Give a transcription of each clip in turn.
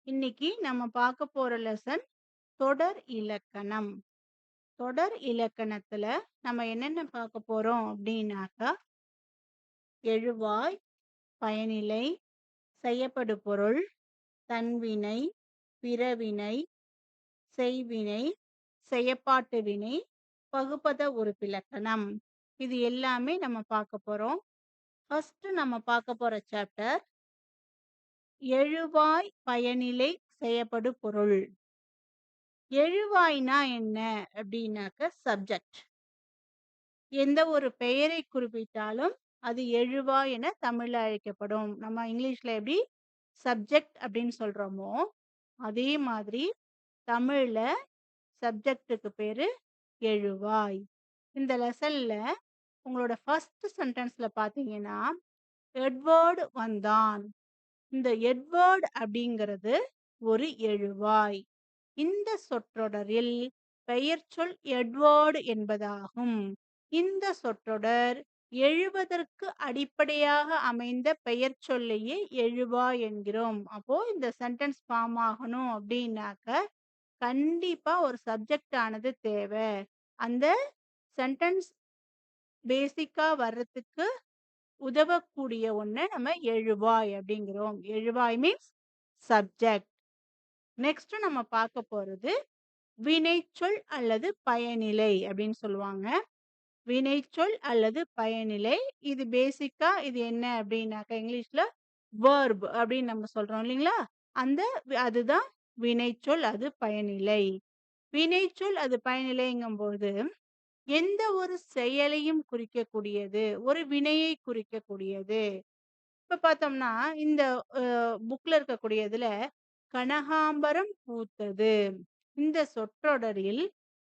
இன்னைக்கு நம்ம பார்க்க போற லெசன் தொடர் இலக்கணம். தொடர் இலக்கணத்துல நம்ம என்னென்ன பார்க்க போறோம் அப்படின்னாக்கா, எழுவாய், பயனிலை, செய்யப்படு பொருள், தன்வினை, பிறவினை, செய்வினை, செயப்பாட்டு வினை, பகுபத உறுப்பிலக்கணம். இது எல்லாமே நம்ம பார்க்க போறோம். ஃபர்ஸ்ட் நம்ம பார்க்க போற சாப்டர் எழுவாய், பயனிலை, செய்யப்படு பொருள். எழுவாய்னா என்ன அப்படின்னாக்க சப்ஜெக்ட். எந்த ஒரு பெயரை குறிப்பிட்டாலும் அது எழுவாய் என தமிழ்ல அழைக்கப்படும். நம்ம இங்கிலீஷ்ல எப்படி சப்ஜெக்ட் அப்படின்னு சொல்றோமோ, அதே மாதிரி தமிழ்ல சப்ஜெக்ட்டுக்கு பேரு எழுவாய். இந்த லெசன்ல உங்களோட ஃபர்ஸ்ட் சென்டென்ஸ்ல பார்த்தீங்கன்னா, எட்வர்ட் வந்தான். இந்த எட்வர்ட் அப்படிங்கிறது ஒரு எழுவாய். இந்த சொற்றொடரில் பெயர்ச்சொல் எட்வர்டு என்பதாகும். இந்த சொற்றொடர் எழுவதற்கு அடிப்படையாக அமைந்த பெயர்ச்சொல்லையே எழுவாய் என்கிறோம். அப்போ இந்த சென்டென்ஸ் ஃபார்ம் ஆகணும் அப்படின்னாக்க கண்டிப்பா ஒரு சப்ஜெக்ட் ஆனது தேவை. அந்த சென்டென்ஸ் பேசிக்கா வர்றதுக்கு உதவக்கூடிய ஒண்ண நம்ம எழுவாய் அப்படிங்கிறோம். எழுவாய் மீன்ஸ் சப்ஜெக்ட். நெக்ஸ்ட் நம்ம பார்க்க போறது வினைச்சொல் அல்லது பயனிலை அப்படின்னு சொல்லுவாங்க. வினைச்சொல் அல்லது பயனிலை. இது பேசிக்கா இது என்ன அப்படின்னாக்கா இங்கிலீஷ்ல வேர்ப் அப்படின்னு நம்ம சொல்றோம் இல்லைங்களா? அதுதான் வினைச்சொல் அது பயனிலை. வினைச்சொல் அது பயனிலைங்கும்போது எந்த ஒரு செயலையும் குறிக்கக்கூடியது, ஒரு வினையை குறிக்கக்கூடியது. இப்ப பார்த்தோம்னா இந்த புக்ல இருக்கக்கூடியதுல கனகாம்பரம் பூத்தது. இந்த சொற்றொடரில்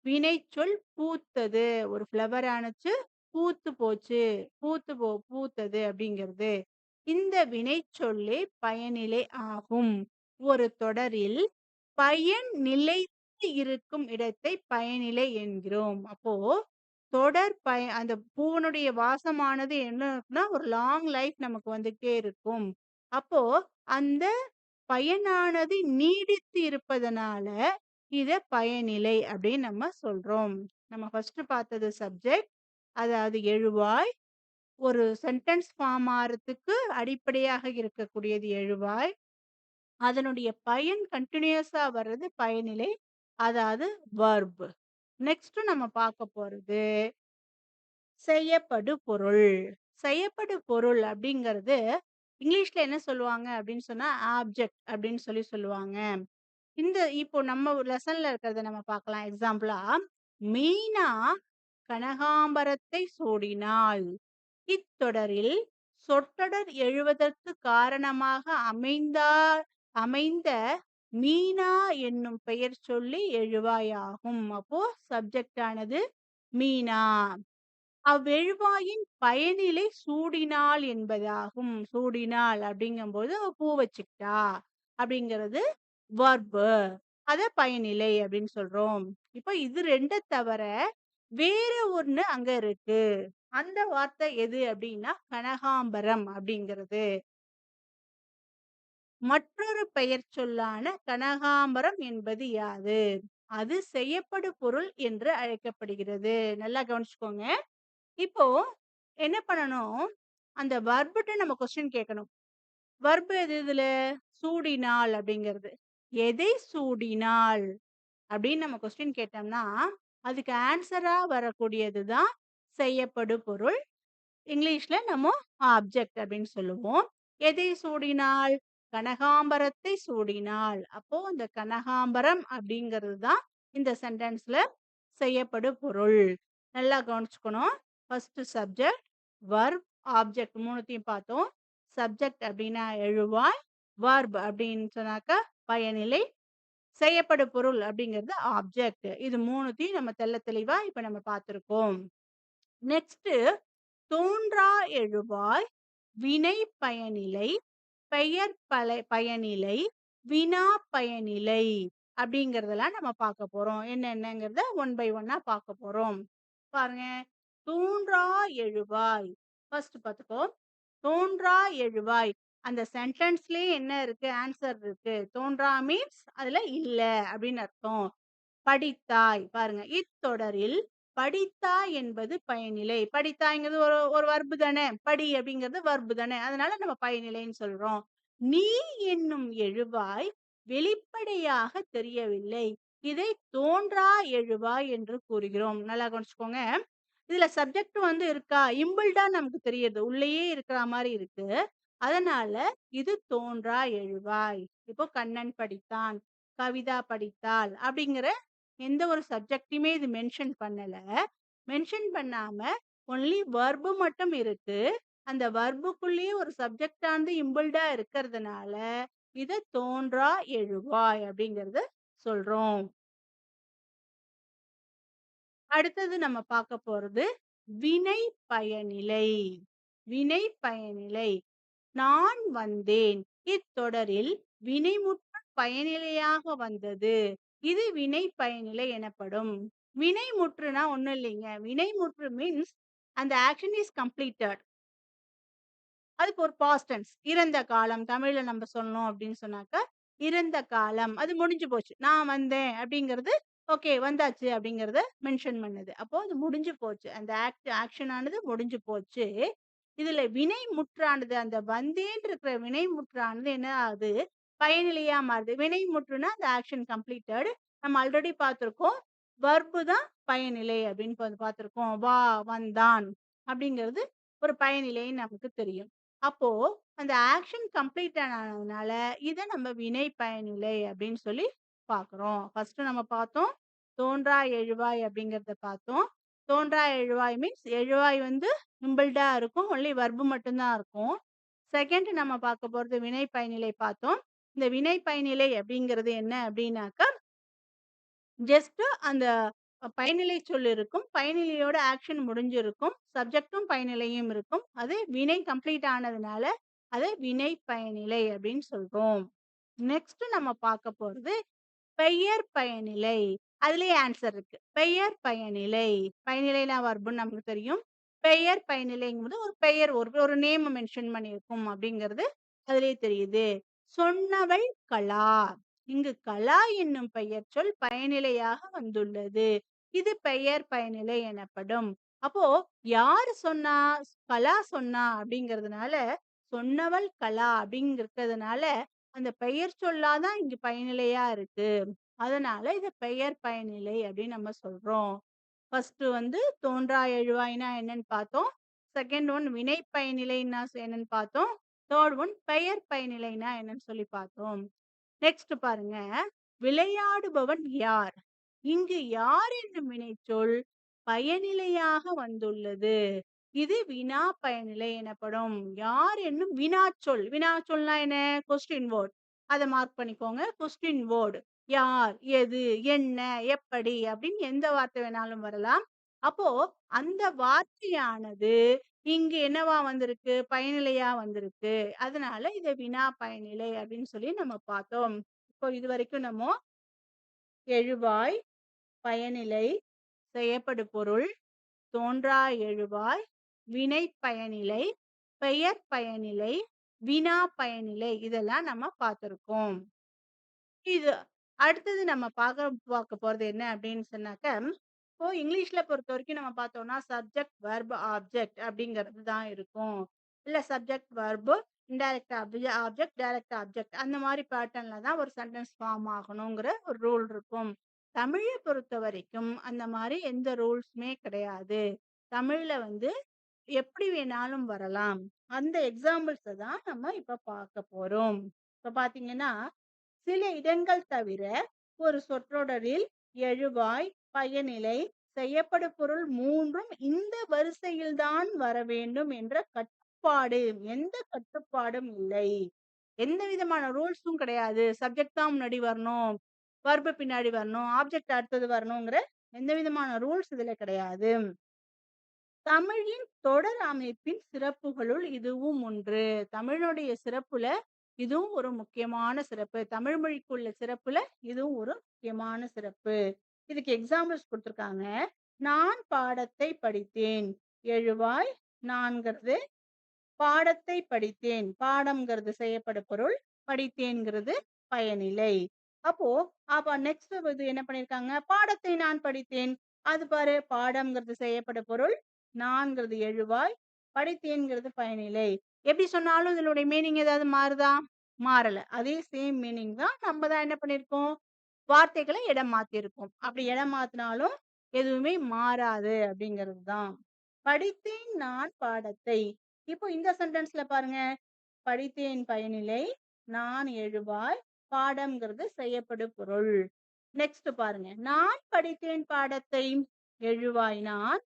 வினைச்சொல் பூத்தது. ஒரு ஃப்ளவர் ஆனுச்சு, பூத்து போச்சு. பூத்தது அப்படிங்கிறது. இந்த வினைச்சொல்லே பயனிலை ஆகும். ஒரு தொடரில் பயன் நிலைத்து இருக்கும் இடத்தை பயனிலை என்கிறோம். அப்போ அந்த பூவனுடைய வாசமானது என்ன இருக்குன்னா, ஒரு லாங் லைஃப் நமக்கு வந்துகிட்டே இருக்கும். அப்போ அந்த பயனானது நீடித்து இருப்பதனால இத பயனிலை அப்படின்னு நம்ம சொல்றோம். நம்ம ஃபர்ஸ்ட் பார்த்தது சப்ஜெக்ட், அதாவது எழுவாய். ஒரு சென்டென்ஸ் ஃபார்ம் ஆறதுக்கு அடிப்படையாக இருக்கக்கூடியது எழுவாய். அதனுடைய பயன் கன்டினியூஸா வர்றது பயனிலை, அதாவது வெர்ப். நெக்ஸ்ட் நம்ம பார்க்க போறது செய்யப்படு பொருள். செய்யப்படு பொருள் அப்படிங்கிறது இங்கிலீஷ்ல என்ன சொல்லுவாங்க அப்படின்னு சொன்னா ஆப்ஜெக்ட் அப்படின்னு சொல்லுவாங்க. இப்போ நம்ம லெசன்ல இருக்கிறத நம்ம பார்க்கலாம். எக்ஸாம்பிளா, மீனா கனகாம்பரத்தை சூடினாள். இத்தொடரில் சொற்றொடர் எழுவதற்கு காரணமாக அமைந்த மீனா என்னும் பெயர் சொல்லி எழுவாயாகும். அப்போ சப்ஜெக்ட் ஆனது மீனா. அவ்வெழுவாயின் பயனிலை சூடினாள் என்பதாகும். சூடினாள் அப்படிங்கும்போது அவ பூ வச்சுக்கிட்டா அப்படிங்கிறது வர்பு. அத பயனிலை அப்படின்னு சொல்றோம். இப்ப இது 2 தவிர வேற ஒண்ணு அங்க இருக்கு. அந்த வார்த்தை எது அப்படின்னா கனகாம்பரம் அப்படிங்கிறது. மற்றொரு பெயர் சொல்லான கனகாம்பரம் என்பது யாது? அது செய்யப்படு பொருள் என்று அழைக்கப்படுகிறது. நல்லா கவனிச்சுக்கோங்க. இப்போ என்ன பண்ணணும்? அந்த வர்ப்ட்ட நம்ம கொஸ்டின் கேட்கணும். வர்ப் எது இதுல? சூடினாள் அப்படிங்கிறது. எதை சூடினாள்? அப்படின்னு நம்ம கொஸ்டின் கேட்டோம்னா, அதுக்கு ஆன்சரா வரக்கூடியது தான் செய்யப்படு பொருள். இங்கிலீஷ்ல நம்ம ஆப்ஜெக்ட் அப்படின்னு சொல்லுவோம். எதை சூடினாள்? கனகாம்பரத்தை சூடினாள். அப்போ இந்த கனகாம்பரம் அப்படிங்கிறது தான் இந்த சென்டென்ஸ்ல செய்யப்படு பொருள். நல்லா கவனிச்சுக்கணும். ஃபர்ஸ்ட் சப்ஜெக்ட், வர்ப், ஆப்ஜெக்ட் 3த்தையும் பார்த்தோம். சப்ஜெக்ட் அப்படின்னா எழுவாய், வர்ப் அப்படின்னு சொன்னாக்கா பயனிலை, செய்யப்படு பொருள் அப்படிங்கிறது ஆப்ஜெக்ட். இது 3த்தையும் நம்ம தெளிவா இப்ப நம்ம பார்த்திருக்கோம். நெக்ஸ்ட் தோன்றா எழுவாய், வினை பயனிலை, பெயர் பயனிலை, வினா பயனிலை அப்படிங்கிறதெல்லாம் நம்ம பார்க்க போறோம். என்னென்னங்கிறத ஒன் பை ஒன்னா பார்க்க போறோம். பாருங்க, தோன்றா எழுவாய். ஃபர்ஸ்ட் பார்த்துக்கோ. தோன்றா எழுவாய். அந்த சென்டென்ஸ்லயே என்ன இருக்கு? ஆன்சர் இருக்கு. தோன்றா மீன்ஸ் அதுல இல்ல அப்படின்னு அர்த்தம். படித்தாய் பாருங்க. இத்தொடரில் படித்தாய் என்பது பயனிலை. படித்தாய்ங்கிறது ஒரு ஒரு வர்ப் தானே. படி அப்படிங்கிறது வர்ப் தானே. அதனால நம்ம பயனிலைன்னு சொல்றோம். நீ என்னும் எழுவாய் வெளிப்படையாக தெரியவில்லை. இதை தோன்றா எழுவாய் என்று கூறுகிறோம். நல்லா கவனிச்சுக்கோங்க. இதுல சப்ஜெக்ட் வந்து இருக்கா? இம்பிள்டா நமக்கு தெரியுது. உள்ளேயே இருக்கிற மாரி இருக்கு. அதனால இது தோன்றா எழுவாய். இப்போ கண்ணன் படித்தான், கவிதா படித்தாள் அப்படிங்கிற எந்த ஒரு சப்ஜெக்ட்டையுமே இது மென்ஷன் பண்ணல. மென்ஷன் பண்ணாம ஒன்லி வெர்ப் மட்டும் இருக்கு. அந்த வெர்புக்குள்ளேயே ஒரு சப்ஜெக்ட் ஆனது இம்பிள்டா இருக்கிறதுனால, இத தோன்றா எழுவாய் அப்படிங்கிறத சொல்றோம். அடுத்தது நம்ம பார்க்க போறது வினை பயனிலை. வினை பயனிலை. நான் வந்தேன். இத்தொடரில் வினைமுற்று பயனிலையாக வந்தது. இது வினை பயனிலை எனப்படும். வினைமுற்றுனா ஒண்ணும் இல்லைங்க. வினைமுற்று மீன்ஸ் அந்த ஆக்ஷன் இஸ் கம்ப்ளீட்டட். அதுக்கு ஒரு பாஸ்ட் டென்ஸ். இறந்த காலம். தமிழ்ல நம்ம சொல்லணும் அப்படின்னு சொன்னாக்கா, இறந்த காலம். அது முடிஞ்சு போச்சு. நான் வந்தேன் அப்படிங்கிறது, ஓகே வந்தாச்சு அப்படிங்கிறத மென்ஷன் பண்ணுது. அப்போ அது முடிஞ்சு போச்சு. அந்த ஆக்ஷன் ஆனது முடிஞ்சு போச்சு. இதுல வினை முற்றானது அந்த வந்தேன்னு இருக்கிற வினை முற்றானது என்ன ஆகுது? பயனிலையா மாறுது. வினை முற்றுனா அந்த ஆக்ஷன் கம்ப்ளீட்டட். நம்ம ஆல்ரெடி பார்த்திருக்கோம். வர்ப் தான் பயனிலை அப்படின்னு பார்த்திருக்கோம். வா, வந்தான் அப்படிங்கிறது ஒரு பயனிலைன்னு நமக்கு தெரியும். அப்போ அந்த ஆக்ஷன் கம்ப்ளீட் ஆனதுனால, இத நம்ம வினை பயனிலை அப்படின்னு சொல்லி பார்க்குறோம். ஃபர்ஸ்ட் நம்ம பார்த்தோம். தோன்றா எழுவாய் அப்படிங்கிறத பார்த்தோம். தோன்றா எழுவாய் மீன்ஸ் எழுவாய் வந்து இம்பிள்டா இருக்கும். ஒன்லி வெர்ப் மட்டும் தான் இருக்கும். செகண்ட் நம்ம பார்க்க போறது வினை பயனிலை பார்த்தோம். இந்த வினை பயனிலை அப்படிங்கிறது என்ன அப்படின்னாக்கா, ஜஸ்ட் அந்த பயனிலை சொல் இருக்கும். பயனிலையோட ஆக்ஷன் முடிஞ்சிருக்கும். சப்ஜெக்டும் பயனிலையும் இருக்கும். அது வினை கம்ப்ளீட் ஆனதுனால, அத வினை பயனிலை அப்படின்னு சொல்றோம். நெக்ஸ்ட் நம்ம பார்க்க போறது பெயர் பயனிலை. அதிலேயே ஆன்சர் இருக்கு. பெயர் பயனிலை. பயனிலைனா வர்ப்ன்னு நமக்கு தெரியும். பெயர் பயனிலைங்கும்போது ஒரு பெயர் ஒரு ஒரு நேம் மென்ஷன் பண்ணியிருக்கும் அப்படிங்கிறது அதிலேயே தெரியுது. சொன்னவள் கலா. இங்கு கலா என்னும் பெயர் சொல் பயனிலையாக வந்துள்ளது. இது பெயர் பயனிலை எனப்படும். அப்போ யாரு சொன்னா? கலா சொன்னா அப்படிங்கிறதுனால, சொன்னவள் கலா அப்படிங்கிறதுனால, அந்த பெயர் சொல்லா தான் இங்கு பயனிலையா இருக்கு. அதனால இத பெயர் பயனிலை அப்படின்னு நம்ம சொல்றோம். ஃபர்ஸ்ட் வந்து தோன்றா எழுவாய்னா என்னன்னு பார்த்தோம். செகண்ட் ஒன் வினை பயனிலைன்னா என்னன்னு பார்த்தோம். தேர்ட் ஒன் பெயர் பயனிலைனா என்னன்னு சொல்லி பார்த்தோம். நெக்ஸ்ட் பாருங்க. விளையாடுபவன் யார்? இங்கு யார் என்னும் வினைச்சொல் பயனிலையாக வந்துள்ளது. இது வினா பயனிலை எனப்படும். யார் என்னும் வினாச்சொல். வினாச்சொல்னா என்ன? Question word. அத மார்க் பண்ணிக்கோங்க. Question word. யார்? எது? என்ன? எப்படி? அப்படின்னு எந்த வார்த்தை வேணாலும் வரலாம். அப்போ அந்த வார்த்தையானது இங்கு என்னவா வந்திருக்கு? பயனிலையா வந்திருக்கு. அதனால இத வினா பயனிலை அப்படின்னு சொல்லி நம்ம பார்த்தோம். இப்போ இதுவரைக்கும் நம்ம எழுவாய், பயனிலை, செய்யப்படு பொருள், தோன்றா எழுவாய், வினை பயனிலை, பெயர் பயனிலை, வினா பயனிலை இதெல்லாம் நம்ம பார்த்திருக்கோம். இது அடுத்தது நம்ம பார்க்க போறது என்ன அப்படின்னு சொன்னாக்க, இப்போ இங்கிலீஷ்ல பொறுத்தவரைக்கும் நம்ம பார்த்தோம்னா, சப்ஜெக்ட், வெர்ப், ஆப்ஜெக்ட் அப்படிங்கிறது தான் இருக்கும். இல்ல subject, verb, indirect object, direct object அந்த மாரி பேட்டர்ன்ல தான் ஒரு சென்டென்ஸ் ஃபார்ம் ஆகணுங்கிற ஒரு ரூல் இருக்கும். தமிழ பொறுத்தவரைக்கும் அந்த மாரி எந்த ரூல்ஸுமே கிடையாது. தமிழ்ல வந்து எப்படி வேணாலும் வரலாம். அந்த எக்ஸாம்பிள்ஸ தான் நம்ம இப்ப பார்க்க போறோம். இப்ப பார்த்தீங்கன்னா சில இடங்கள் தவிர ஒரு சொற்றொடரில் எழுவாய், பயனிலை, செய்யப்படு பொருள் 3ம் இந்த வரிசையில்தான் வர வேண்டும் என்ற கட்டுப்பாடு, எந்த கட்டுப்பாடும் இல்லை. எந்த விதமான ரூல்ஸும் கிடையாது. சப்ஜெக்ட் தான் முன்னாடி வரணும். வெர்ப் பின்னாடி வரணும். ஆப்ஜெக்ட் அடுத்தது வரணுங்கிற எந்த விதமான ரூல்ஸ் இதுல கிடையாது. தமிழின் தொடர் அமைப்பின் சிறப்புகளுள் இதுவும் ஒன்று. தமிழுடைய சிறப்புல இதுவும் ஒரு முக்கியமான சிறப்பு. தமிழ் மொழிக்குள்ள சிறப்புல இதுவும் ஒரு முக்கியமான சிறப்பு. இதுக்கு எக்ஸாம்பிள்ஸ் குடுத்துருக்காங்க. நான் பாடத்தை படித்தேன். எழுவாய் நான்கிறது பாடத்தை படித்தேன். பாடம்ங்கிறது செய்யப்படு பொருள். படித்தேன்ங்கிறது பயனிலை. அப்போ அப்ப நெக்ஸ்ட் இது என்ன பண்ணியிருக்காங்க? பாடத்தை நான் படித்தேன். அது பாரு பாடம்ங்கிறது செய்யப்படு பொருள். நான்கிறது எழுவாய். படித்தேன்ங்கிறது பயனிலை. எப்படி சொன்னாலும் இதனுடைய மீனிங் ஏதாவது மாறுதா? மாறல. அதே சேம் மீனிங் தான். நம்ம தான் என்ன பண்ணியிருக்கோம்? வார்த்தைகள இடம் மாத்தியிருக்கோம். அப்படி இடம் மாத்துனாலும் எதுவுமே மாறாது அப்படிங்கிறது தான். படித்தேன் நான் பாடத்தை. இப்போ இந்த சென்டென்ஸ்ல பாருங்க. படித்தேன் பயனிலை, நான் எழுவாய், பாடம்ங்கிறது செய்யப்படு பொருள். நெக்ஸ்ட் பாருங்க. நான் படித்தேன் பாடத்தை, எழுவாய் நான்,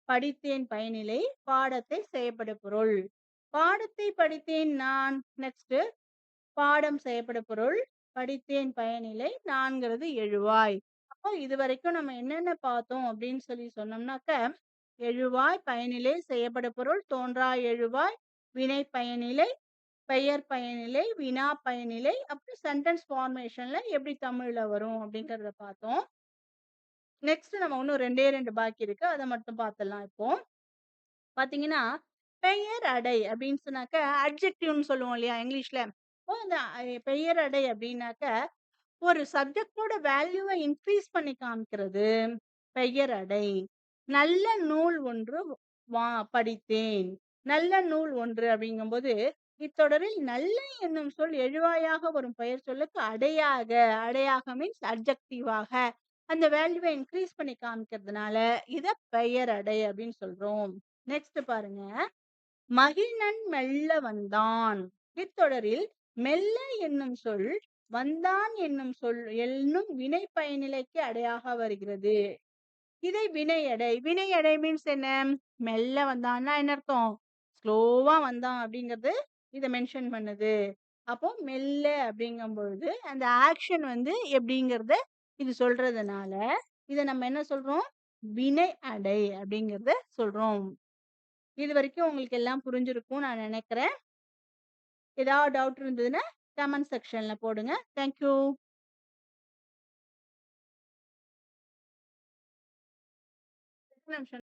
படித்தேன் பயனிலை, பாடத்தை செய்யப்படு பொருள். பாடத்தை படித்தேன் நான், நெக்ஸ்ட் பாடம் செய்யப்படு பொருள், படித்தேன் பயனிலை, நான்கிறது எழுவாய். அப்போ இதுவரைக்கும் நம்ம என்னென்ன பார்த்தோம் அப்படின்னு சொல்லி சொன்னோம்னாக்க, எழுவாய், பயனிலை, செய்யப்படு பொருள், தோன்றா எழுவாய், வினை பயனிலை, பெயர் பயனிலை, வினா பயனிலை, அப்புறம் சென்டென்ஸ் ஃபார்மேஷன்ல எப்படி தமிழ்ல வரும் அப்படிங்கிறத பார்த்தோம். நெக்ஸ்ட் நம்ம இன்னும் 2 பாக்கி இருக்கு. அத மட்டும் பார்த்துடலாம் இப்போ. பார்த்தீங்கன்னா, பெயர் அடை அப்படின்னு சொன்னாக்க, அட்ஜெக்டிவ்ன்னு சொல்லுவோம் இல்லையா இங்கிலீஷ்ல. இப்போ அந்த பெயர் அடை அப்படின்னாக்க, ஒரு சப்ஜெக்ட்டோட வேல்யூவ இன்கிரீஸ் பண்ணி காமிக்கிறது பெயர் அடை. நல்ல நூல் ஒன்று வா படித்தேன். நல்ல நூல் ஒன்று அப்படிங்கும்போது, இத்தொடரில் நல்ல என்னும் சொல் எழுவாயாக வரும் பெயர் சொல்லுக்கு அடையாக, அடையாக மீன்ஸ் அட்ஜெக்டிவாக அந்த வேல்யூவ இன்கிரீஸ் பண்ணி காமிக்கிறதுனால, இத பெயர் அடை அப்படின்னு சொல்றோம். நெக்ஸ்ட் பாருங்க. மகிழன் மெல்ல வந்தான். இத்தொடரில் மெல்ல என்னும் சொல் வந்தான் என்னும் சொல் என்னும் வினை பயனிலைக்கு அடையாக வருகிறது. இதை வினையடை. வினையடை மீன்ஸ் என்ன? மெல்ல வந்தான்னா என்ன அர்த்தம்? ஸ்லோவா வந்தான் அப்படிங்கிறது இத மென்ஷன் பண்ணுது. அப்போ மெல்ல அப்படிங்கும் பொழுது அந்த ஆக்ஷன் வந்து எப்படிங்கிறத இது சொல்றதுனால, இத நம்ம என்ன சொல்றோம்? வினை அடை அப்படிங்கிறத சொல்றோம். இதுவரைக்கும் உங்களுக்கு எல்லாம் புரிஞ்சிருக்கும்னு நான் நினைக்கிறேன். ஏதாவது டவுட் இருந்ததுன்னா கமெண்ட் செக்ஷன்ல போடுங்க. Thank you. ஒரு நிமிஷம்.